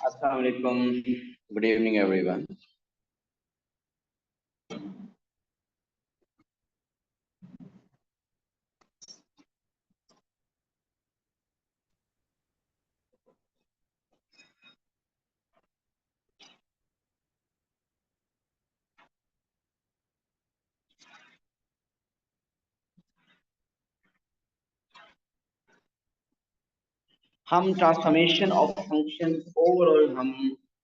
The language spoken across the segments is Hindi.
Assalamu alaikum. Good evening, everyone. हम ट्रांसफॉर्मेशन ऑफ फंक्शन ओवरऑल हम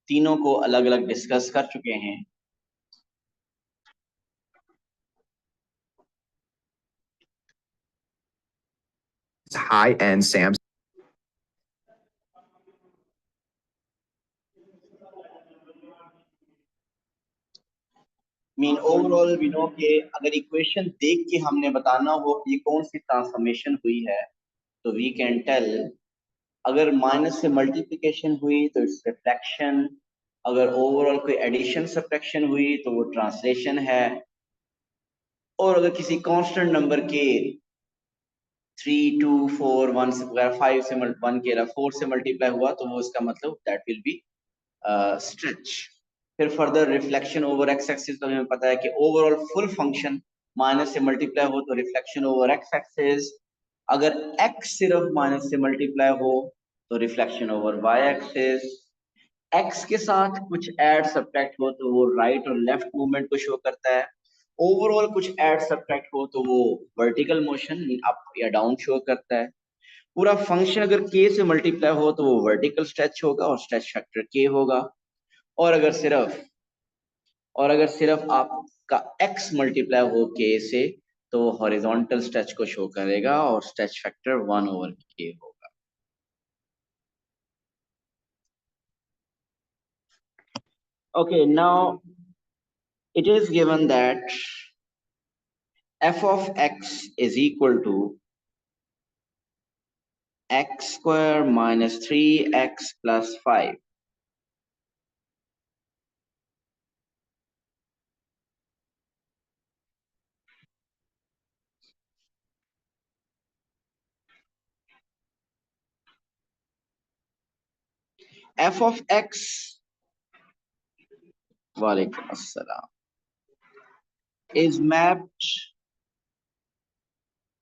तीनों को अलग अलग डिस्कस कर चुके हैं. High-end Samsung. Mean overall we know के अगर इक्वेशन देख के हमने बताना हो कि ये कौन सी ट्रांसफॉर्मेशन हुई है तो वी कैन टेल. अगर माइनस से मल्टीप्लिकेशन हुई तो इट्स रिफ्लेक्शन. अगर ओवरऑल कोई एडिशन सब्ट्रैक्शन हुई तो वो ट्रांसलेशन है. और अगर किसी कांस्टेंट नंबर के 3 2 4 1 से 5 से 1 के 4 से मल्टीप्लाई हुआ तो वो इसका मतलब दैट विल बी स्ट्रेच. फिर further reflection over x axis तो हमें पता है कि ओवरऑल फुल फंक्शन माइनस से मल्टीप्लाई हो तो रिफ्लेक्शन ओवर एक्स एक्सिस. अगर एक्स सिर्फ माइनस से मल्टीप्लाई हो तो reflection over y axis. X के साथ कुछ ऐड सब्ट्रैक्ट हो तो वो राइट और लेफ्ट मूवमेंट को शो करता है. ओवरऑल कुछ ऐड सब्ट्रैक्ट हो तो वो वर्टिकल मोशन अप या डाउन शो करता है. पूरा फंक्शन अगर के से मल्टीप्लाई हो तो वो वर्टिकल स्ट्रेच होगा और स्ट्रेच फैक्टर के होगा. और अगर सिर्फ आपका x मल्टीप्लाई हो के से तो हॉरिजॉन्टल स्ट्रेच को शो करेगा और स्ट्रेच फैक्टर 1/k होगा. Okay, now it is given that f of x is equal to x square minus 3x plus 5. f of x, walaikum assalam, is mapped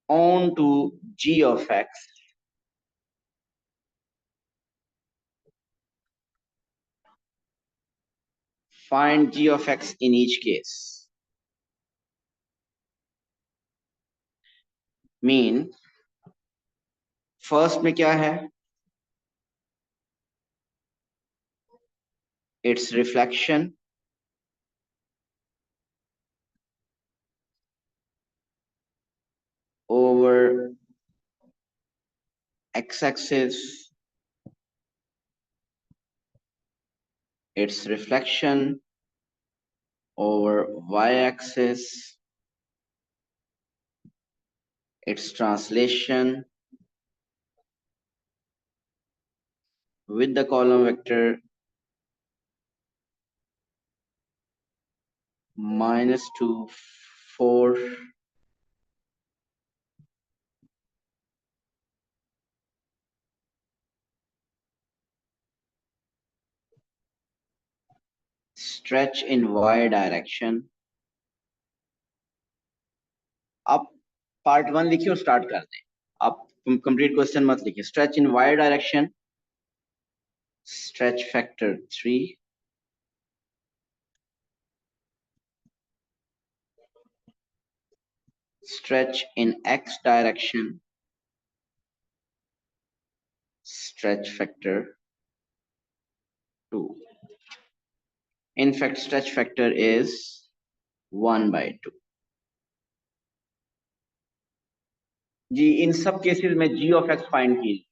onto g of x find g of x in each case. Mean first में क्या है? Its reflection over x-axis, its reflection over y-axis, its translation with the column vector -2 4 stretch in y direction. आप पार्ट 1 लिखिए और स्टार्ट कर दें. आप कंप्लीट क्वेश्चन मत लिखिए. Stretch in y direction, stretch factor 3. Stretch in x direction, stretch factor 2. In fact, stretch factor is 1/2. जी इन सब केसेस में g of x फाइंड कीजिए.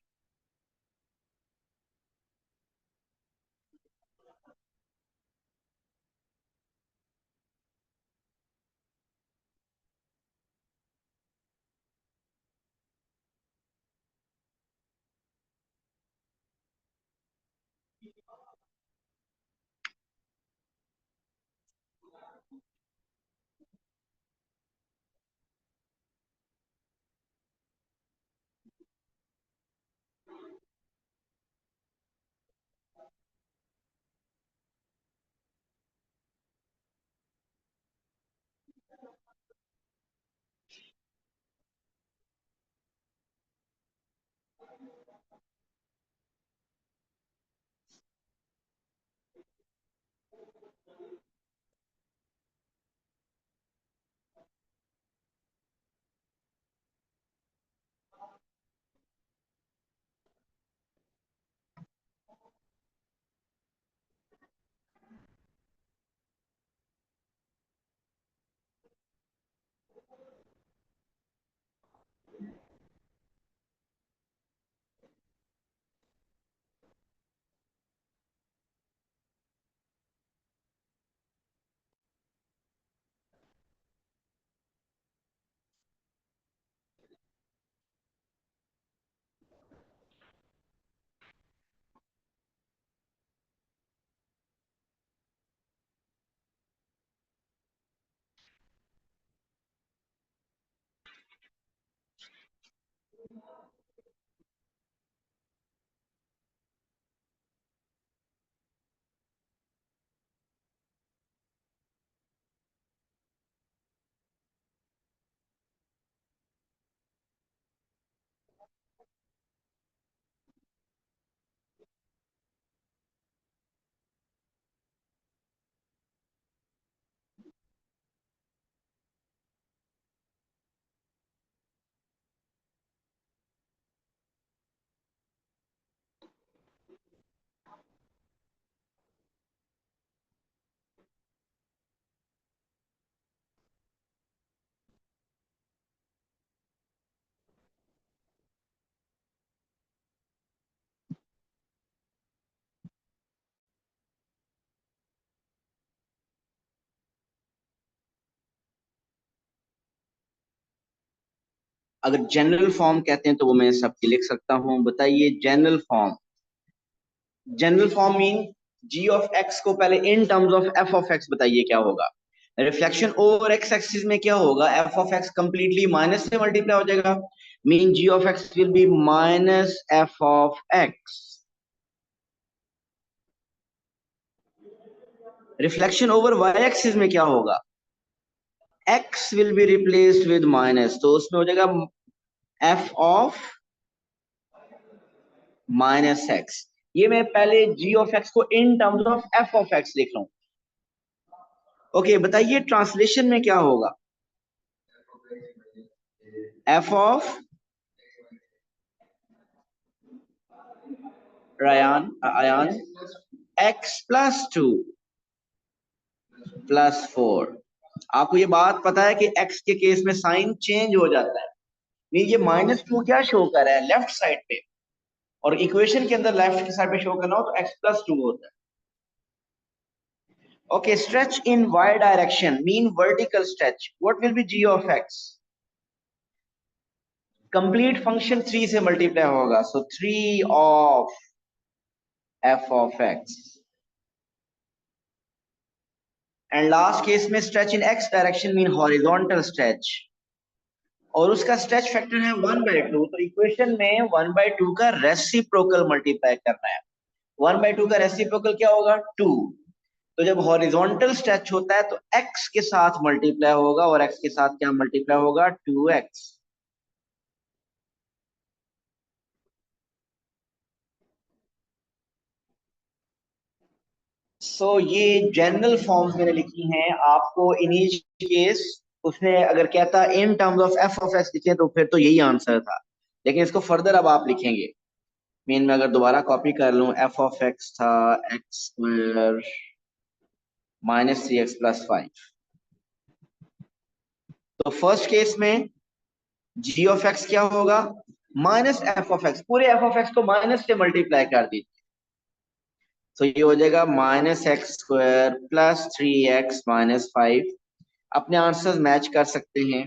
अगर जनरल फॉर्म कहते हैं तो वो मैं सबकी लिख सकता हूं। बताइए general form. General form mean g of x को पहले in terms of f of x बताइए क्या होगा। रिफ्लेक्शन ओवर एक्स एक्सिस में क्या होगा, f of x completely minus से मल्टीप्लाई हो जाएगा। Mean g of x will be minus f of x. Reflection over y axis में क्या होगा, x will be replaced with minus, तो उसमें हो जाएगा एफ ऑफ माइनस एक्स। ये मैं पहले जी ऑफ एक्स को in terms of f of x लिख रहा हूं। ओके बताइए ट्रांसलेशन में क्या होगा, f of Rayan Ayaan x plus two plus four. आपको ये बात पता है कि एक्स के केस में साइन चेंज हो जाता है। नहीं ये माइनस टू क्या शो कर रहा है लेफ्ट साइड पे, और इक्वेशन के अंदर लेफ्ट की साइड पे शो करना हो तो एक्स प्लस टू होता है। Okay stretch in y direction mean vertical stretch, what will be g of x. Complete function three से मल्टीप्लाई होगा, so three of f of x. And last case में stretch in x direction mean horizontal stretch, और उसका स्ट्रेच फैक्टर है 1/2, तो इक्वेशन में 1/2 का रेसिप्रोकल मल्टीप्लाई करना है। 1/2 का रेसिप्रोकल क्या होगा, 2। तो जब हॉरिजॉन्टल स्ट्रेच होता है तो x के साथ मल्टीप्लाई होगा, और x के साथ क्या मल्टीप्लाई होगा, 2x। सो ये जनरल फॉर्म्स मैंने लिखी हैं आपको इन ईच केस। उसने अगर कहता इन terms of f of x लिखे तो फिर तो यही आंसर था, लेकिन इसको फर्दर अब आप लिखेंगे। मीन में अगर दोबारा कॉपी कर लूं, एफ ऑफ एक्स था x square minus 3x plus 5। तो फर्स्ट केस में जी ऑफ एक्स क्या होगा, माइनस एफ ऑफ एक्स, पूरे एफ ऑफ एक्स को माइनस से मल्टीप्लाई कर दीजिए, तो ये हो जाएगा minus x square plus 3x minus 5। अपने आंसर्स मैच कर सकते हैं।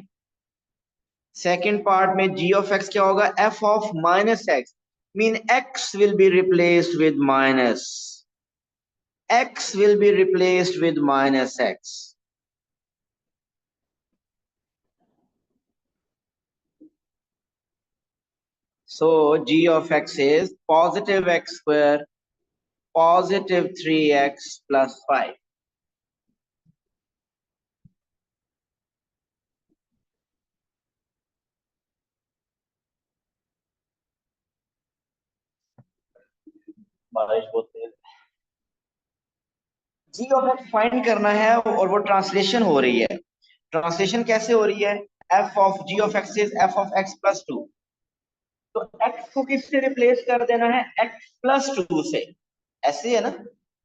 सेकेंड पार्ट में जी ऑफ एक्स क्या होगा, f of minus x, mean x will be replaced with minus, x will be replaced with minus x. So g of x is positive x square positive 3x plus 5. बारिश बहुत तेज। जी ऑफ एक्स फाइंड करना है और वो ट्रांसलेशन हो रही है। ट्रांसलेशन कैसे हो रही है, f of g of x is f of x plus two, तो एक्स को किससे रिप्लेस कर देना है, एक्स प्लस टू से, ऐसे है ना,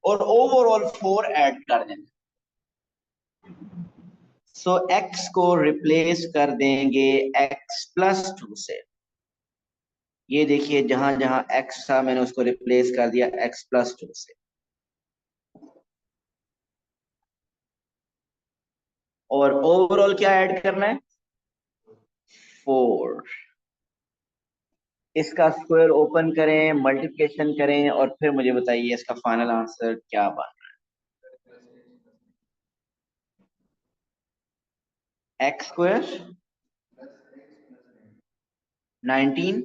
और ओवरऑल 4 ऐड कर देना। सो एक्स को रिप्लेस कर देंगे एक्स प्लस टू से। ये देखिए जहां जहां एक्स था मैंने उसको रिप्लेस कर दिया एक्स प्लस टू से। और ओवरऑल क्या ऐड करना है, 4। इसका स्क्वायर ओपन करें, मल्टीप्लिकेशन करें, और फिर मुझे बताइए इसका फाइनल आंसर क्या बन रहा है। एक्स स्क्वायर 19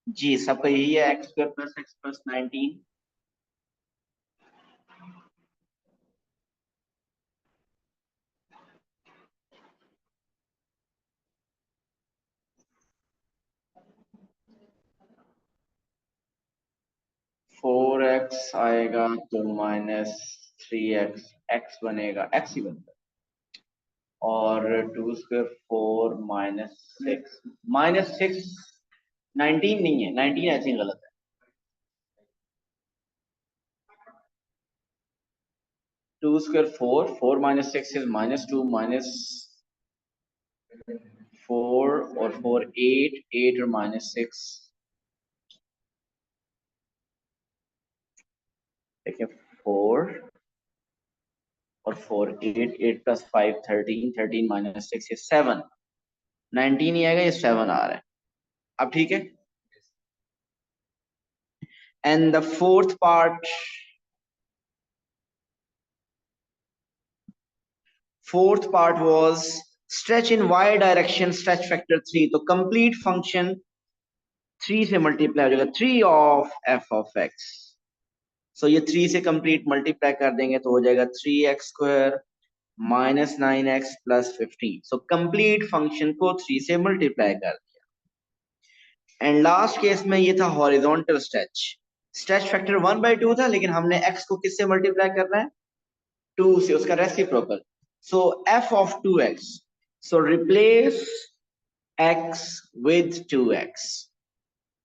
जी, सबका यही है, x square plus x plus 19। Four x आएगा तो माइनस 3x, एक्स बनेगा, एक्स ही बनता है। और टू स्क्वायर 4 -6 19 नहीं है, 19 ऐसे ही गलत है। टू स्क्वायर 4 -6 इज -2 -4 और 4 8 और -6। देखिए 4 और 4 8 प्लस 5 13 13 -6 इज 7। 19 ही आएगा, ये 7 आ रहा है। अब ठीक है। And the fourth part was stretch in y direction, stretch factor 3। तो complete function 3 से मल्टीप्लाई हो जाएगा, 3 ऑफ एफ ऑफ एक्स। सो ये 3 से कंप्लीट मल्टीप्लाई कर देंगे तो हो जाएगा 3x² -9x plus 15। So complete function को 3 से मल्टीप्लाई कर दिया। एंड लास्ट केस में ये था हॉरिजॉन्टल स्ट्रेच। स्ट्रेच फैक्टर 1/2 था, लेकिन हमने x को किससे मल्टीप्लाई करना है? 2 से, उसका reciprocal. So f of 2x, so replace x with 2x,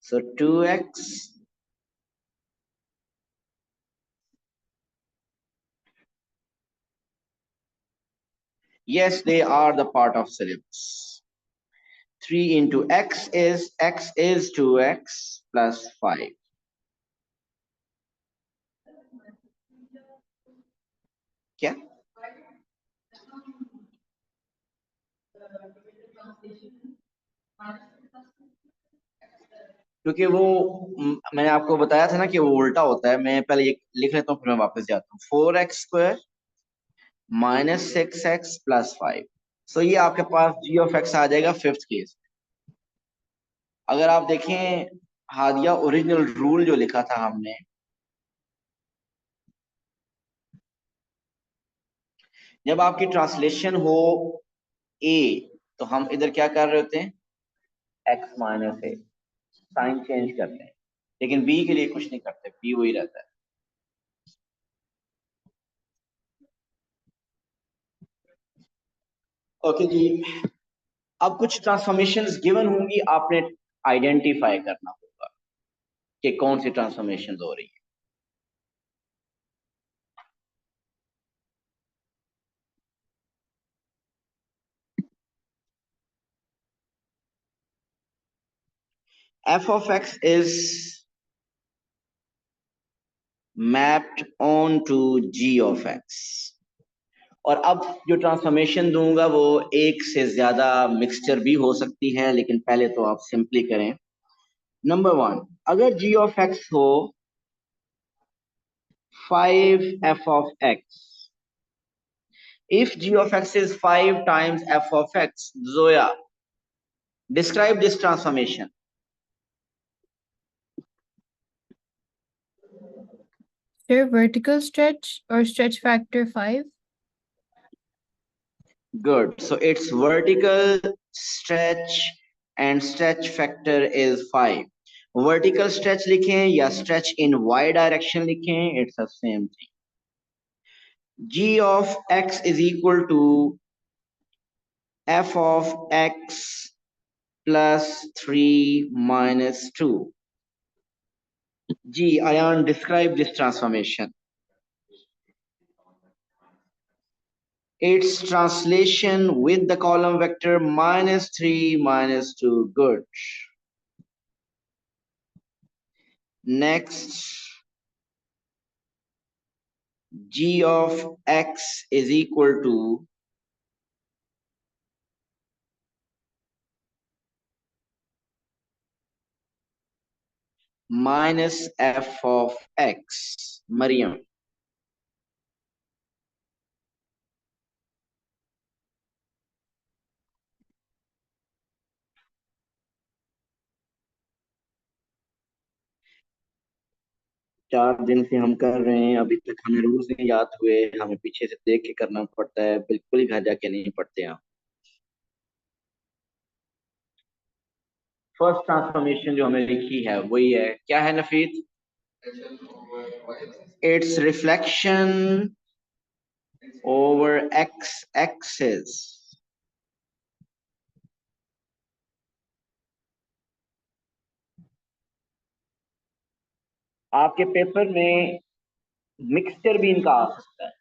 so 2x, yes, they are the part of syllabus। 3 into x is 2x plus 5। क्या? क्योंकि वो मैंने आपको बताया था ना कि वो उल्टा होता है। मैं पहले ये लिख लेता हूँ, फिर मैं वापस जाता हूँ। 4x² -6x plus 5। सो ये आपके पास g ऑफ x आ जाएगा फिफ्थ केस। अगर आप देखें हादिया, ओरिजिनल रूल जो लिखा था हमने, जब आपकी ट्रांसलेशन हो ए, तो हम इधर क्या कर रहे होते हैं? x -a, साइन चेंज करते हैं। लेकिन बी के लिए कुछ नहीं करते, बी वही रहता है। ओके जी। अब कुछ ट्रांसफॉर्मेशंस गिवन होंगी, आपने आइडेंटिफाई करना होगा कि कौन सी ट्रांसफॉर्मेशंस हो रही है। f of x is mapped on to g of x। और अब जो ट्रांसफॉर्मेशन दूंगा वो एक से ज्यादा मिक्सचर भी हो सकती है, लेकिन पहले तो आप सिंपली करें। नंबर 1, अगर g of x हो 5f of x, if g of x is 5 times f of x, Zoya, describe this transformation। Sir, vertical stretch or stretch factor 5? Good. So it's vertical stretch and stretch factor is 5। Vertical stretch लिखें या stretch in y direction लिखें, it's the same thing। g of x is equal to f of x plus 3 minus 2। G, Ayan, describe this transformation। Its translation with the column vector -3 -2. Good. Next, g of x is equal to minus f of x। Mariam, 4 दिन से हम कर रहे हैं, अभी तक हमें रूल्स नहीं याद हुए, हमें पीछे से देख के करना पड़ता है, बिल्कुल ही घर जाके नहीं पढ़ते हैं। फर्स्ट ट्रांसफॉर्मेशन जो हमें लिखी है वही है, क्या है Nafees? It's reflection over x axis. आपके पेपर में मिक्सचर भी इनका आ सकता है,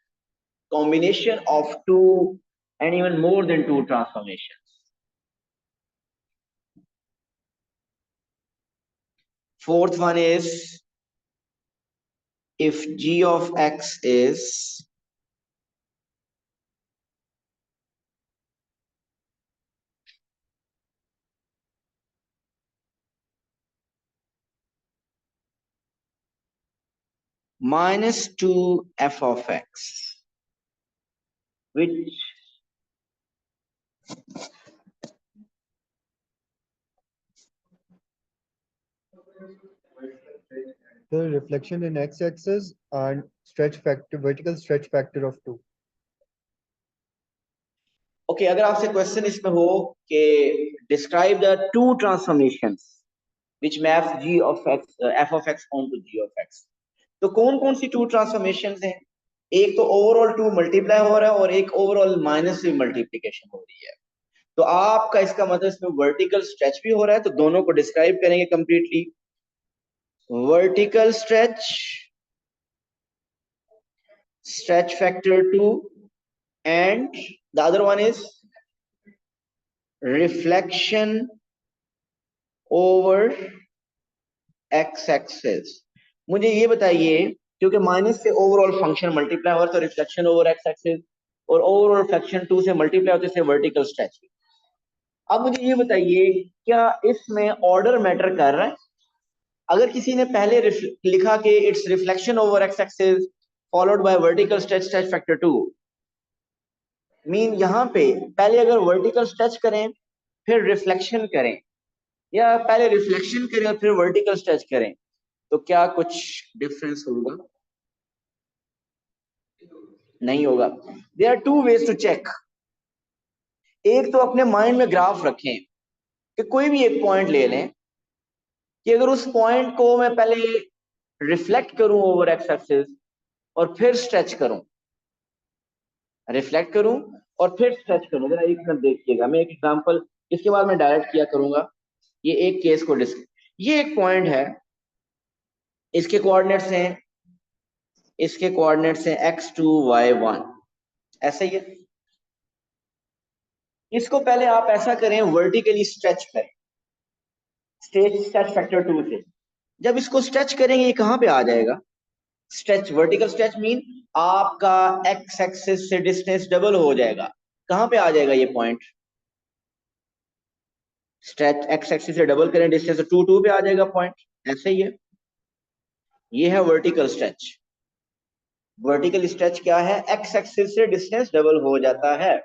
combination of two and even more than two transformations. Fourth one is if g of x is minus 2 f of x, which the reflection in x-axis and stretch factor, vertical stretch factor of 2. okay, अगर आपसे क्वेश्चन इसमें हो कि describe the two transformations which maps g of x f of x onto g of x, तो कौन कौन सी टू ट्रांसफॉर्मेशंस हैं? एक तो ओवरऑल 2 मल्टीप्लाई हो रहा है और एक ओवरऑल माइनस से मल्टीप्लिकेशन हो रही है। तो आपका इसका मतलब इसमें वर्टिकल स्ट्रेच भी हो रहा है, तो दोनों को डिस्क्राइब करेंगे completely. Vertical stretch, stretch factor 2, and the other one is reflection over x axis। मुझे ये बताइए, क्योंकि माइनस से ओवरऑल फंक्शन मल्टीप्लाई हो रहा है तो रिफ्लेक्शन ओवर एक्स एक्सिस, और ओवरऑल फ्रैक्शन 2 से मल्टीप्लाई होते से वर्टिकल स्ट्रेच। अब मुझे ये बताइए, क्या इसमें ऑर्डर मैटर कर रहा है? अगर किसी ने पहले लिखा कि it's reflection over x axis followed by vertical stretch stretch factor 2, mean यहां पे पहले अगर वर्टिकल स्ट्रेच करें फिर रिफ्लेक्शन करें, या पहले रिफ्लेक्शन करें और फिर वर्टिकल स्ट्रेच करें, तो क्या कुछ डिफरेंस होगा? नहीं होगा। There are two ways to check. एक तो अपने माइंड में ग्राफ रखें कि कोई भी एक पॉइंट ले लें कि अगर उस पॉइंट को मैं पहले रिफ्लेक्ट करूं ओवर एक्स एक्सिस और फिर स्ट्रेच करूं, रिफ्लेक्ट करूं और फिर स्ट्रेच करूं, जरा एक मिनट देखिएगा, मैं एक एग्जांपल इसके बाद मैं डायरेक्ट किया करूंगा। ये एक केस को ये एक पॉइंट है, इसके कोऑर्डिनेट्स हैं, इसके कोऑर्डिनेट्स हैं x2 y1, ऐसे ही है। इसको पहले आप ऐसा करें, वर्टिकली स्ट्रेच करें स्ट्रेच फैक्टर 2 से। जब इसको स्ट्रेच करेंगे ये कहां पे आ जाएगा? स्ट्रेच, वर्टिकल स्ट्रेच मीन आपका एक्स एक्सिस से डिस्टेंस डबल हो जाएगा। कहां पे आ जाएगा ये पॉइंट? स्ट्रेच एक्स एक्सिस से डबल करें डिस्टेंस, 2 2 पे आ जाएगा पॉइंट, ऐसे ही है। ये है वर्टिकल स्ट्रेच। वर्टिकल स्ट्रेच क्या है? एक्स एक्सिस से डिस्टेंस डबल हो जाता है।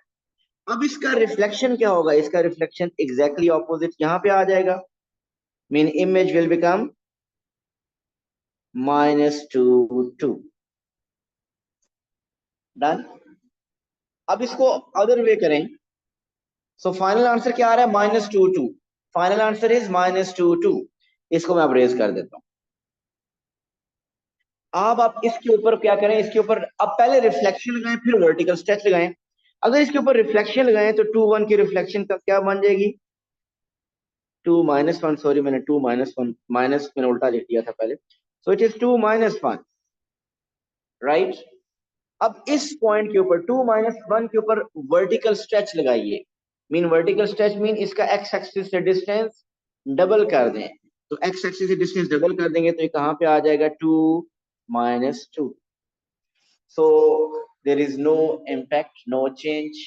अब इसका रिफ्लेक्शन क्या होगा? इसका रिफ्लेक्शन एग्जैक्टली ऑपोजिट यहां पे आ जाएगा, mean image will become -2 2। Done. अब इसको अदर वे करें, सो फाइनल आंसर क्या आ रहा है? -2 2। Final answer is -2 2। इसको मैं अब रेज कर देता हूं। अब आप इसके ऊपर क्या करें, इसके ऊपर अब पहले रिफ्लेक्शन लगाएं फिर वर्टिकल स्ट्रेच लगाएं। अगर इसके ऊपर रिफ्लेक्शन लगाएं तो 2 1 की रिफ्लेक्शन का क्या बन जाएगी? 2 -1, सॉरी मैंने 2 -1 माइनस मैंने उल्टा लिख दिया था पहले, सो इट इज 2 -1, राइट। अब इस पॉइंट के ऊपर 2 -1 के ऊपर वर्टिकल स्ट्रेच लगाइए, मीन वर्टिकल स्ट्रेच मीन इसका एक्स एक्सिस से डिस्टेंस डबल कर दें, तो एक्स एक्सिस से डिस्टेंस डबल कर देंगे तो ये कहां पे आ जाएगा? 2 -2। so there is no impact, no change।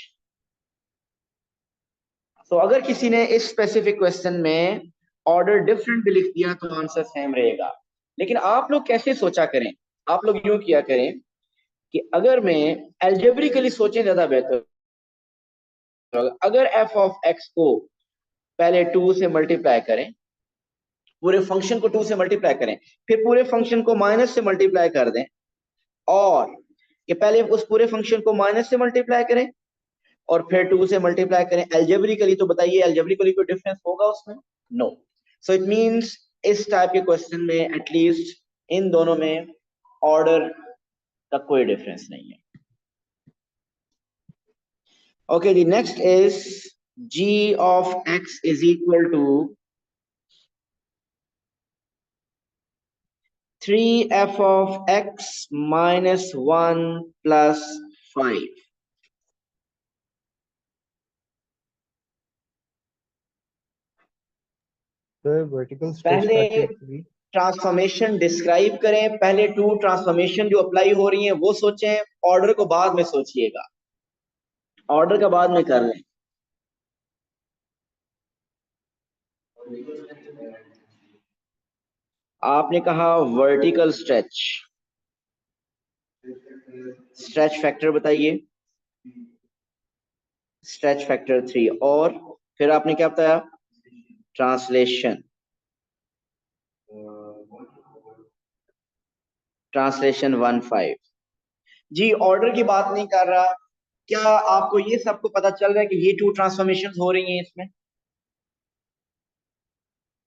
so अगर किसी ने इस स्पेसिफिक क्वेश्चन में ऑर्डर डिफरेंट भी लिख दिया तो आंसर सेम रहेगा। लेकिन आप लोग कैसे सोचा करें, आप लोग यूं किया करें कि अगर मैं एल्जेब्रिकली सोचें ज्यादा बेहतर होगा। अगर f ऑफ x को पहले 2 से मल्टीप्लाई करें, पूरे फंक्शन को 2 से मल्टीप्लाई करें, फिर पूरे फंक्शन को माइनस से मल्टीप्लाई कर दें, और ये पहले उस पूरे फंक्शन को माइनस से मल्टीप्लाई करें और फिर 2 से मल्टीप्लाई करें एल्जेब्रिकली, तो बताइए एल्जेब्रिकली कोई डिफरेंस होगा उसमें? नो। सो इट मींस इस टाइप के क्वेश्चन में एटलीस्ट इन दोनों में ऑर्डर का कोई डिफरेंस नहीं है। Okay, the next is g of x is equal to 3f of x minus 1 plus 5. The vertical stretch पहले factor 3. ट्रांसफॉर्मेशन डिस्क्राइब करें, पहले 2 ट्रांसफॉर्मेशन जो अप्लाई हो रही हैं वो सोचें, ऑर्डर को बाद में सोचिएगा, ऑर्डर का बाद में कर लें। आपने कहा वर्टिकल स्ट्रेच, स्ट्रेच फैक्टर बताइए, स्ट्रेच फैक्टर 3, और फिर आपने क्या बताया? Translation, translation 1/5। जी ऑर्डर की बात नहीं कर रहा, क्या आपको ये सबको पता चल रहा है कि ये 2 ट्रांसफॉर्मेशन हो रही हैं इसमें?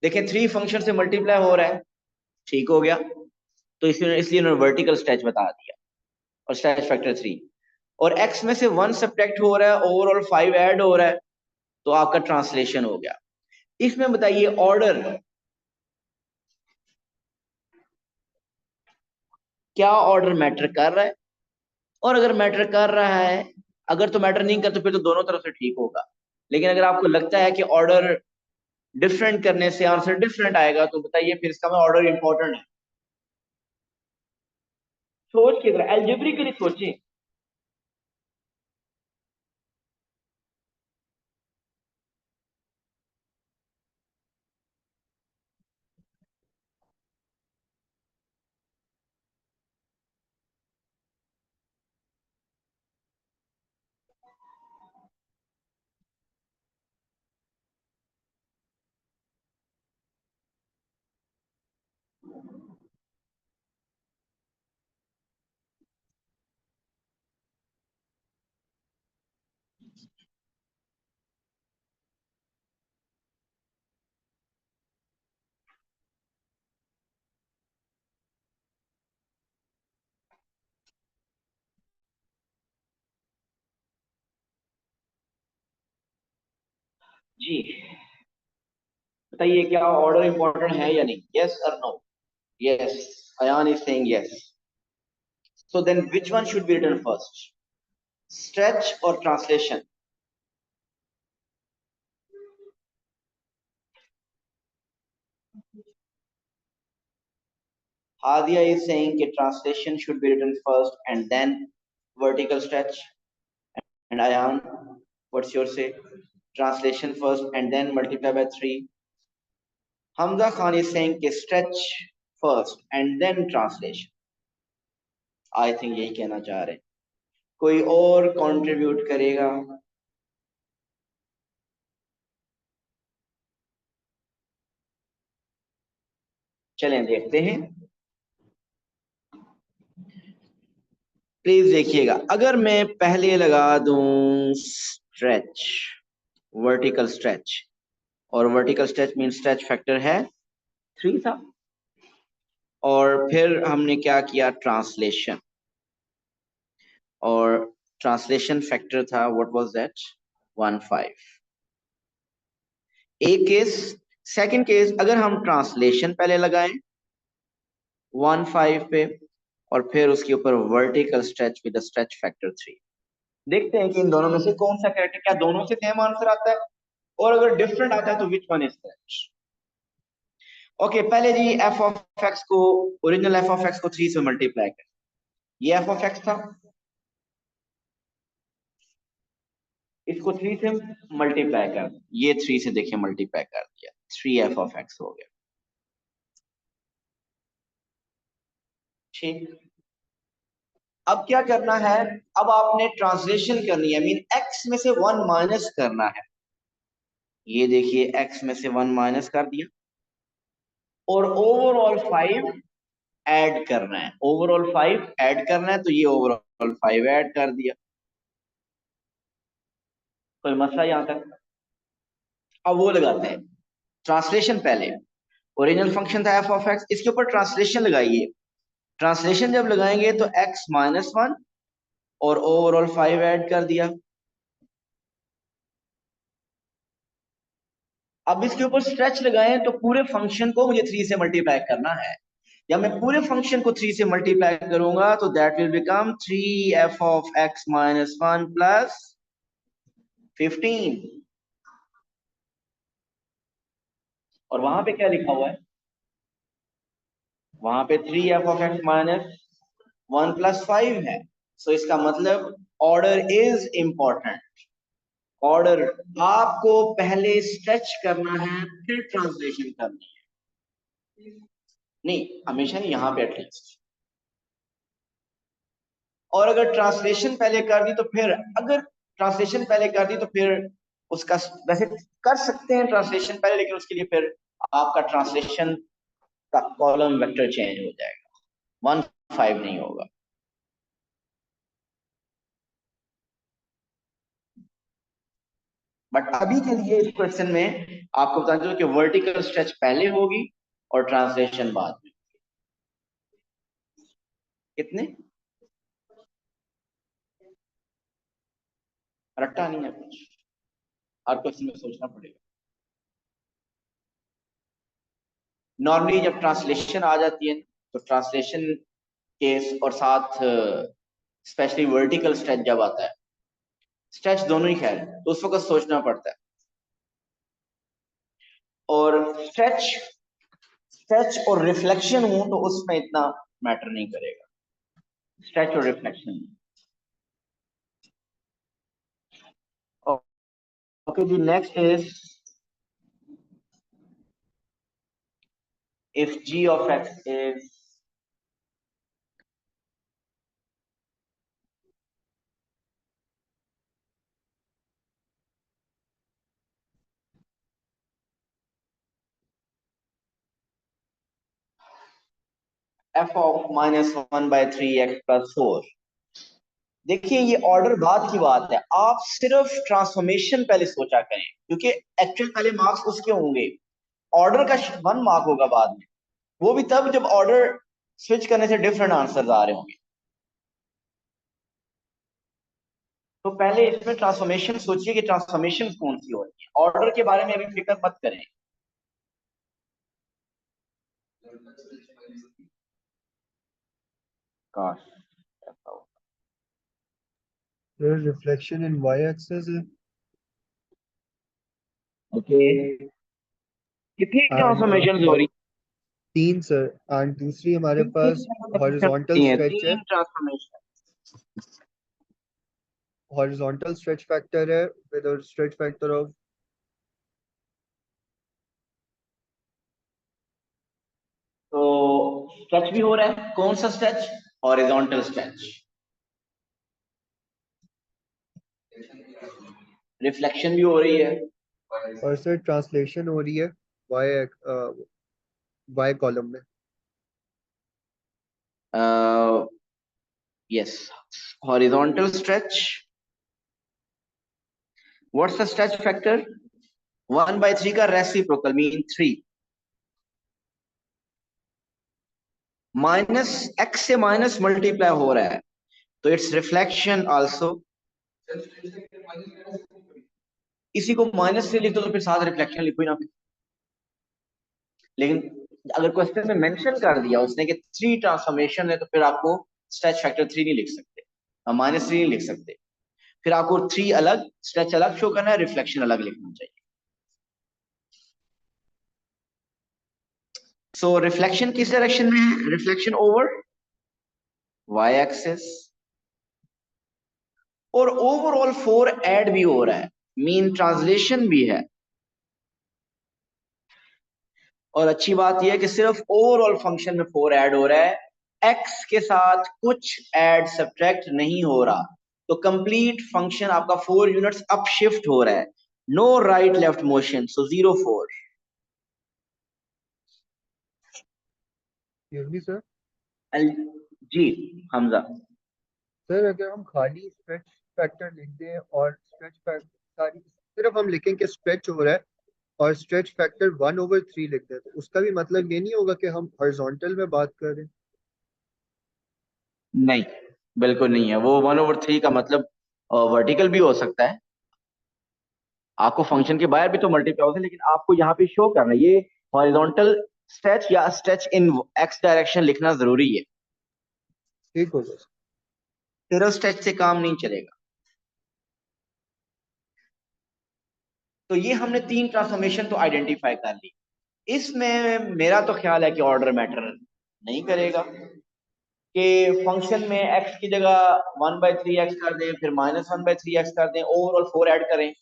देखें 3 फंक्शन से मल्टीप्लाई हो रहा है, ठीक हो गया, तो इसलिए उन्होंने वर्टिकल स्ट्रेच बता दिया, और स्ट्रेच फैक्टर 3, और x में से 1 सब्ट्रैक्ट हो रहा है, ओवरऑल 5 ऐड हो रहा है, तो आपका ट्रांसलेशन हो गया। इसमें बताइए ऑर्डर, क्या ऑर्डर मैटर कर रहा है? और अगर मैटर कर रहा है, अगर तो मैटर नहीं कर तो फिर तो दोनों तरफ से ठीक होगा, लेकिन अगर आपको लगता है कि ऑर्डर डिफरेंट करने से आंसर डिफरेंट आएगा, तो बताइए फिर इसका में ऑर्डर इंपॉर्टेंट है। सोच के जरा एल्जेब्रिकली सोचें। जी बताइए क्या ऑर्डर इंपॉर्टेंट है या नहीं? यस और no? Yes, Ayaan is saying yes. So then which one should be written first, stretch और translation? Hadia is saying that translation should be written first and then vertical stretch. And Ayan, what's your say? Translation first and then multiply by 3. Hamza Khan is saying that stretch first and then translation. I think यही कहना चाह रहे हैं। कोई और contribute करेगा? चलें देखते हैं। प्लीज देखिएगा, अगर मैं पहले लगा दूं स्ट्रेच, वर्टिकल स्ट्रेच, और vertical stretch mean stretch factor है 3 था, और फिर हमने क्या किया? ट्रांसलेशन, और ट्रांसलेशन फैक्टर था, व्हाट वाज दैट? 1/5। एक केस। सेकंड केस, अगर हम ट्रांसलेशन पहले लगाएं 1/5 पे, और फिर उसके ऊपर vertical stretch with stretch factor 3, देखते हैं कि इन दोनों में से कौन सा करेक्ट है, क्या दोनों से सेम आंसर आता है, और अगर डिफरेंट आता है तो which one is correct. Okay, पहले जी एफ ऑफ एक्स को, ओरिजिनल एफ ऑफ एक्स को 3 से मल्टीप्लाई कर, ये एफ ऑफ एक्स था, इसको 3 से मल्टीप्लाई कर, ये 3 से देखिए मल्टीप्लाई कर दिया, 3f ऑफ एक्स हो गया। ठीक, अब क्या करना है? अब आपने ट्रांसलेशन करनी है, मीन x में से 1 माइनस करना है। ये देखिए x में से 1 माइनस कर दिया, और ओवरऑल 5 ऐड करना है, ओवरऑल 5 ऐड करना है, तो ये ओवरऑल 5 ऐड कर दिया। कोई मसला यहां तक? अब वो लगाते हैं ट्रांसलेशन। पहले ओरिजिनल फंक्शन था एफ ऑफ एक्स, इसके ऊपर ट्रांसलेशन लगाइए। ट्रांसलेशन जब लगाएंगे तो x -1 और ओवरऑल 5 ऐड कर दिया। अब इसके ऊपर स्ट्रेच लगाएं तो पूरे फंक्शन को मुझे 3 से मल्टीप्लाई करना है, या मैं पूरे फंक्शन को 3 से मल्टीप्लाई करूंगा तो that will become 3f of x -1 plus 15। और वहां पे क्या लिखा हुआ है? वहां पे 3f ऑफ x -1 प्लस 5 है। सो इसका मतलब ऑर्डर इज इंपॉर्टेंट। ऑर्डर आपको पहले स्ट्रेच करना है, फिर ट्रांसलेशन करनी है। नहीं, हमेशा नहीं, यहां पे एटलीस्ट। और अगर ट्रांसलेशन पहले कर दी तो फिर, अगर ट्रांसलेशन पहले कर दी तो फिर उसका, वैसे कर सकते हैं ट्रांसलेशन पहले, लेकिन उसके लिए फिर आपका ट्रांसलेशन का कॉलम वेक्टर चेंज हो जाएगा, 1 5 नहीं होगा। बट अभी के लिए इस क्वेश्चन में आपको बता दूं कि वर्टिकल स्ट्रेच पहले होगी और ट्रांसलेशन बाद में। कितने? रट्टा नहीं है कुछ, हर क्वेश्चन में सोचना पड़ेगा। नॉर्मली जब ट्रांसलेशन आ जाती है तो ट्रांसलेशन केस और साथ स्पेशली वर्टिकल स्ट्रेच जब आता है, स्ट्रेच दोनों ही खैर, तो उस वक्त सोचना पड़ता है। और स्ट्रेच स्ट्रेच और रिफ्लेक्शन हूं तो उसमें इतना मैटर नहीं करेगा, स्ट्रेच और रिफ्लेक्शन। ओके जी, next is if g of x is f of -1/3x plus 4। देखिए ये ऑर्डर बाद की बात है, आप सिर्फ ट्रांसफॉर्मेशन पहले सोचा करें, क्योंकि एक्चुअल पहले मार्क्स उसके होंगे, ऑर्डर का 1 मार्क होगा बाद में, वो भी तब जब ऑर्डर स्विच करने से डिफरेंट आंसर आ रहे होंगे। तो पहले इसमें ट्रांसफॉर्मेशन सोचिए कि ट्रांसफॉर्मेशन कौन सी हो रही है, ऑर्डर के बारे में अभी फिक्र मत करें। काश ऐसा हो। There is reflection in y-axis okay, कितनी and ट्रांसफॉर्मेशन हो रही 3 sir, and दूसरी हमारे पास horizontal है? stretch है, 3 ट्रांसफॉर्मेशन। horizontal stretch factor है with a stretch factor of तो स्ट्रेच भी हो रहा है, कौन सा स्ट्रेच? Horizontal stretch. रिफ्लेक्शन भी हो रही है। और सर ट्रांसलेशन हो रही है y कॉलम में। Yes, horizontal stretch. What's the stretch factor? 1/3 का रेसिप्रोकल मीन 3, माइनस x से माइनस मल्टीप्लाई हो रहा है, तो इट्स रिफ्लेक्शन आल्सो। इसी को माइनस से लिख दो तो फिर साथ रिफ्लेक्शन लिखो ही ना फिर। लेकिन अगर क्वेश्चन में मेंशन कर दिया उसने कि 3 ट्रांसफॉर्मेशन है, तो फिर आपको स्ट्रेच फैक्टर 3 नहीं लिख सकते, -3 नहीं लिख सकते, फिर आपको 3 अलग, स्ट्रेच अलग शो करना है, रिफ्लेक्शन अलग लिखना चाहिए। सो रिफ्लेक्शन किस डायरेक्शन में है? रिफ्लेक्शन ओवर y एक्सिस, और ओवरऑल 4 ऐड भी हो रहा है, मीन ट्रांसलेशन भी है। और अच्छी बात यह है कि सिर्फ ओवरऑल फंक्शन में 4 ऐड हो रहा है, x के साथ कुछ ऐड सब्ट्रैक्ट नहीं हो रहा, तो कंप्लीट फंक्शन आपका 4 यूनिट्स अप शिफ्ट हो रहा है, नो राइट लेफ्ट मोशन, सो 0 4। Sir L G Hamza. Sir अगर हम खाली स्ट्रेच फैक्टर लिख दें और स्ट्रेच फैक्टर सारी सिर्फ हम लिखें कि स्ट्रेच हो रहा है और स्ट्रेच फैक्टर 1/3 लिख दें तो उसका भी मतलब ये नहीं होगा कि हम हॉरिजॉन्टल में बात कर रहे हैं। नहीं, बिल्कुल नहीं है। वो 1/3 का मतलब वर्टिकल भी हो सकता है, आपको फंक्शन के बाहर भी तो मल्टीप्लाई होता है, लेकिन आपको यहाँ पे शो करना है ये हॉरिजॉन्टल स्ट्रेच या स्ट्रेच इन एक्स डायरेक्शन लिखना जरूरी है। ठीक होगा सर। सिर्फ स्ट्रेच से काम नहीं चलेगा। तो ये हमने 3 ट्रांसफॉर्मेशन तो आइडेंटिफाई कर ली। इसमें मेरा तो ख्याल है कि ऑर्डर मैटर नहीं करेगा, कि फंक्शन में x की जगह 1/3x कर दें, फिर -1/3x कर दें, ओवरऑल 4 ऐड करें,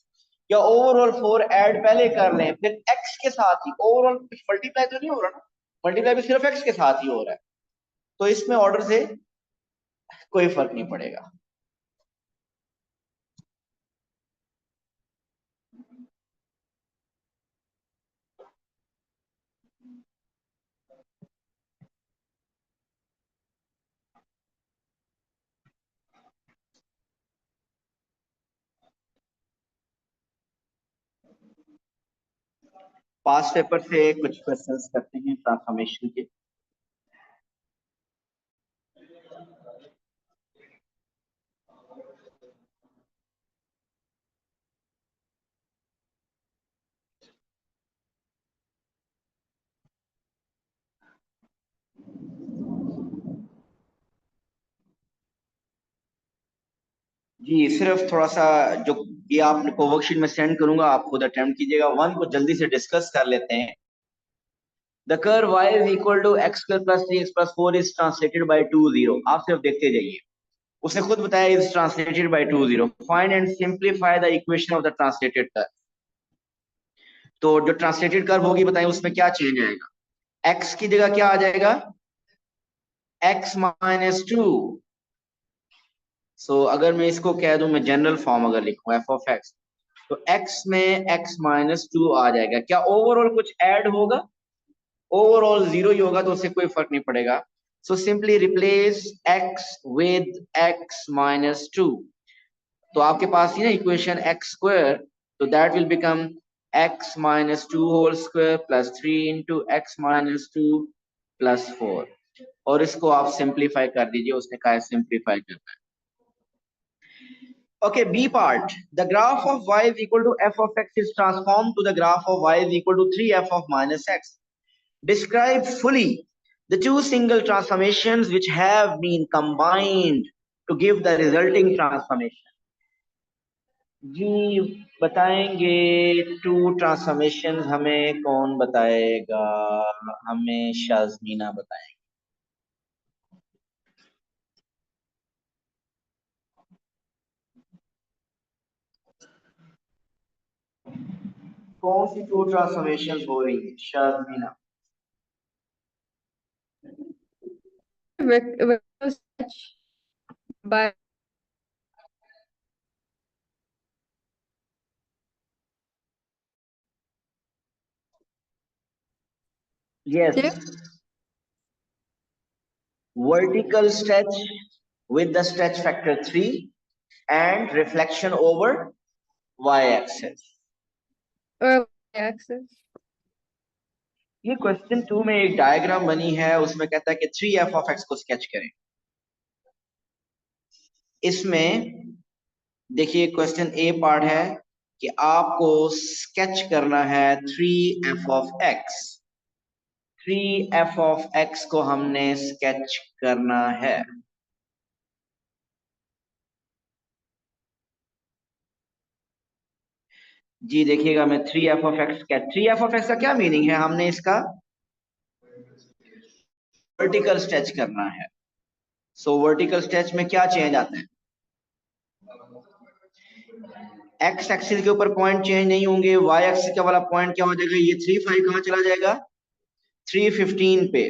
या ओवरऑल 4 ऐड पहले कर लें, फिर x के साथ ही ओवरऑल कुछ मल्टीप्लाई तो नहीं हो रहा ना, मल्टीप्लाई भी सिर्फ x के साथ ही हो रहा है, तो इसमें ऑर्डर से कोई फर्क नहीं पड़ेगा। पास पेपर से कुछ क्वेश्चंस करते हैं ट्रांसफॉर्मेशन के। जी सिर्फ थोड़ा सा जो ये आपको वर्कशीट में सेंड करूंगा, आप खुद अटेम्प्ट कीजिएगा। 1 को जल्दी से डिस्कस कर लेते हैं। The curve y is equal to x² plus 3x plus 4 is translated by 2 0। आप सिर्फ देखते जाइए, उसने खुद बताया is translated by 2 0। Find and simplify the equation of the translated curve। तो जो ट्रांसलेटेड कर्व होगी बताइए उसमें क्या चेंज आएगा। x की जगह क्या आ जाएगा, x minus 2। सो अगर मैं इसको कह दूं, मैं जनरल फॉर्म अगर लिखूं f of x, तो x में x minus 2 आ जाएगा। क्या ओवरऑल कुछ ऐड होगा, ओवरऑल 0 ही होगा, तो उससे कोई फर्क नहीं पड़ेगा। So simply replace x with x minus 2। तो आपके पास ही ना इक्वेशन x स्क्वायर, तो that will become x minus 2 whole square plus 3 into x minus 2 plus 4। और इसको आप सिंप्लीफाई कर दीजिए, उसने कहा सिंप्लीफाई करना है। Okay, B part. The graph of y is equal to f of x is transformed to the graph of y is equal to 3f of minus x. Describe fully the two single transformations which have been combined to give the resulting transformation. जी बताएंगे टू ट्रांसफॉर्मेशन, हमें कौन बताएगा, हमें शाज़मीना बताएंगे। कौन सी टू ट्रांसफॉर्मेशन हो रही है शाज़मीना? Vector stretch by Yes, vertical stretch with the stretch factor 3 and reflection over y-axis. or axis. ये क्वेश्चन 2 में एक डायग्राम बनी है, उसमें कहता है कि 3f of x को स्केच करें। इसमें देखिए क्वेश्चन ए पार्ट है कि आपको स्केच करना है 3f of x। 3f of x को हमने स्केच करना है। जी देखिएगा, मैं 3f of x क्या, 3f of x का क्या मीनिंग है, हमने इसका वर्टिकल स्ट्रेच करना है। सो वर्टिकल स्ट्रेच में क्या चेंज आता है, एक्स एक्सिस के ऊपर पॉइंट चेंज नहीं होंगे, वाई एक्सिस का वाला पॉइंट क्या हो जाएगा, ये 3 5 कहां चला जाएगा 3 15 पे।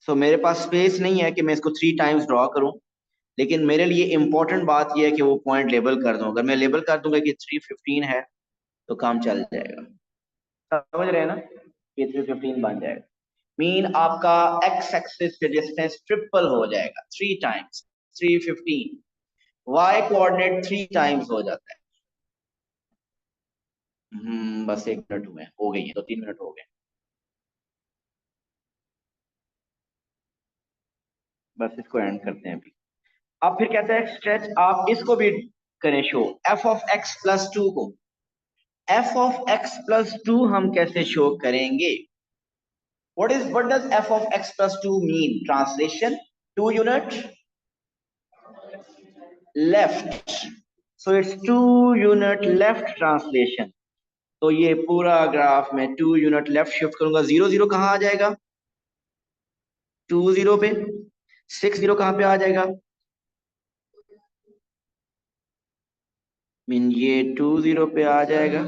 सो मेरे पास स्पेस नहीं है कि मैं इसको 3 टाइम्स ड्रॉ करूं, लेकिन मेरे लिए इंपॉर्टेंट बात यह है कि वो पॉइंट लेबल कर दूं। अगर मैं लेबल कर दूंगा कि 3 15 है तो काम चल जाएगा। समझ रहे हैं ना? ये 315 बन जाएगा। मीन आपका एक्स एक्सिस से डिस्टेंस ट्रिपल हो जाएगा, 3 टाइम्स 315। वाई कोऑर्डिनेट 3 टाइम्स हो जाता है। बस 1 मिनट हुए, हो गई है, तो 3 मिनट हो गए। बस इसको एंड करते हैं अभी। अब फिर कहते हैं स्ट्रेच, आप इसको भी करें show, F of x plus 2 को। एफ ऑफ एक्स प्लस 2 हम कैसे शो करेंगे? what does f of x plus 2 mean? Translation, 2 unit left, so it's 2 unit left translation। तो ये पूरा ग्राफ में 2 यूनिट लेफ्ट शिफ्ट करूंगा, 0 0 कहां आ जाएगा? 2 0 पे। 6 0 कहां पे आ जाएगा? मीन ये 2 0 पे आ जाएगा।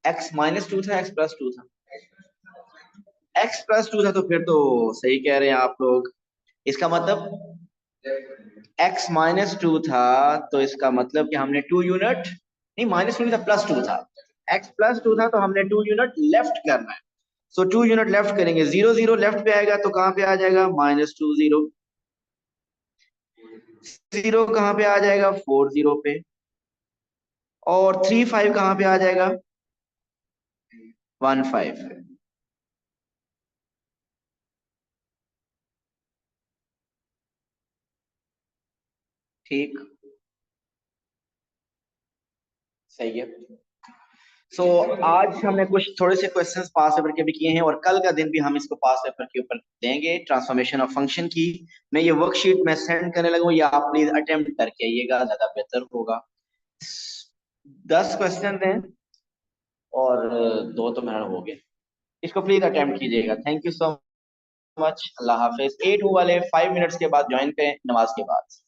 x माइनस 2 था, x प्लस 2 था, x प्लस 2 था, तो फिर तो सही कह रहे हैं आप लोग। इसका मतलब x माइनस 2 था, तो इसका मतलब कि हमने 2 यूनिट, नहीं माइनस 2 था, प्लस 2 था। x प्लस 2 था तो हमने 2 यूनिट लेफ्ट करना है। सो 2 यूनिट लेफ्ट करेंगे, 0 0 लेफ्ट पे आएगा तो कहां पे आ जाएगा? माइनस 2 0। 0 कहां पे आ जाएगा? 4 0 पे। और 3 5 कहां पे आ जाएगा? 1 5। ठीक, सही है। सो आज हमने कुछ थोड़े से क्वेश्चंस पास पेपर के भी किए हैं, और कल का दिन भी हम इसको पास पेपर के ऊपर देंगे, ट्रांसफॉर्मेशन ऑफ फंक्शन की। मैं ये वर्कशीट में सेंड करने लगा हूं, ये आप प्लीज अटेम्प्ट करके आइएगा, ज्यादा बेहतर होगा। 10 क्वेश्चन हैं और 2 तो मेरा हो गए। इसको प्लीज अटेम्प्ट कीजिएगा। थैंक यू सो मच, अल्लाह हाफिज। 8 वाले 5 मिनट्स के बाद ज्वाइन करें नमाज के बाद।